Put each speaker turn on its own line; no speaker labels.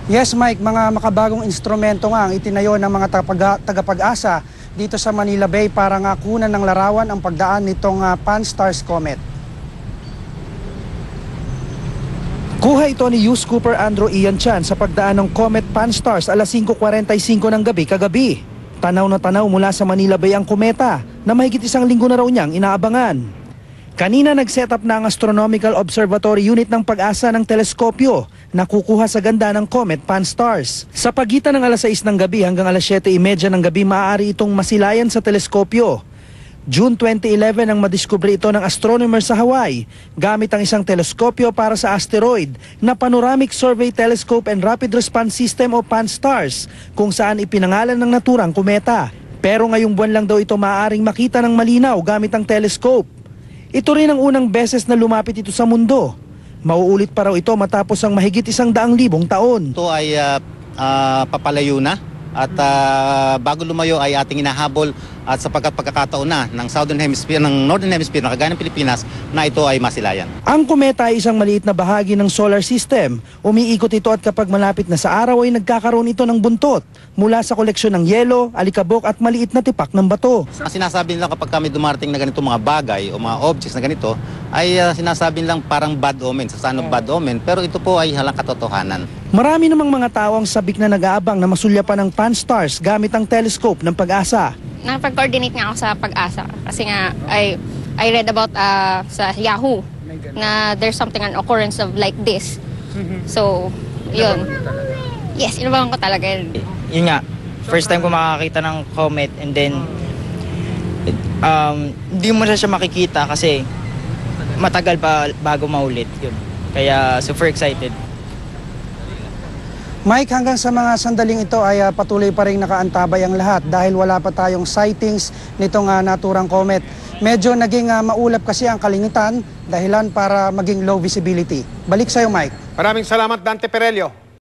Yes, Mike, mga makabagong instrumento nga ang itinayo ng mga tagapag-asa dito sa Manila Bay para nga kunan ng larawan ang pagdaan nitong Pan-STARRS comet. Kuha ito ni Hughes Cooper Andrew Ian Chan sa pagdaan ng Comet Pan-STARRS alas 5:45 ng gabi kagabi. Tanaw na tanaw mula sa Manila Bay ang kometa na mahigit isang linggo na raw niyang inaabangan. Kanina nag-set up na ang Astronomical Observatory Unit ng Pag-asa ng teleskopyo na kukuha sa ganda ng Comet Pan-STARRS. Sa pagitan ng alas 6 ng gabi hanggang alas 7:30 ng gabi maaari itong masilayan sa teleskopyo. June 2011 ang madiskubre ito ng astronomer sa Hawaii gamit ang isang teleskopyo para sa asteroid na Panoramic Survey Telescope and Rapid Response System o Pan-STARRS kung saan ipinangalan ng naturang kometa. Pero ngayong buwan lang daw ito maaaring makita ng malinaw gamit ang telescope. Ito rin ang unang beses na lumapit ito sa mundo. Mauulit pa raw ito matapos ang mahigit 100,000 taon.
Ito ay papalayo na at bago lumayo ay ating inahabol at sapagkat pagkakataon na ng Southern Hemisphere, ng Northern Hemisphere na kagaya ng Pilipinas na ito ay masilayan.
Ang kometa ay isang maliit na bahagi ng solar system. Umiikot ito at kapag malapit na sa araw ay nagkakaroon ito ng buntot mula sa koleksyon ng yelo, alikabok at maliit na tipak ng bato.
Sinasabi nila kapag kami dumarating na ganito mga bagay o mga objects na ganito ay sinasabi nilang parang bad omen, sa sign of bad omen, pero ito po ay halang katotohanan.
Marami namang mga tao ang sabik na nag-aabang na masulyapan ng Pan-STARRS gamit ang telescope ng Pag-asa.
Nakapag-coordinate nga ako sa Pag-asa kasi nga I read about sa Yahoo na there's something, an occurrence of like this. So, yun. Yes, inabangan ko talaga yun.
Yun nga, first time ko makakita ng comet and then hindi mo siya makikita kasi matagal pa bago maulit yun. Kaya super excited.
Mike, hanggang sa mga sandaling ito ay patuloy pa rin nakaantabay ang lahat dahil wala pa tayong sightings nitong naturang comet. Medyo naging maulap kasi ang kalingitan dahilan para maging low visibility. Balik sa'yo, Mike.
Maraming salamat, Dante Perelio.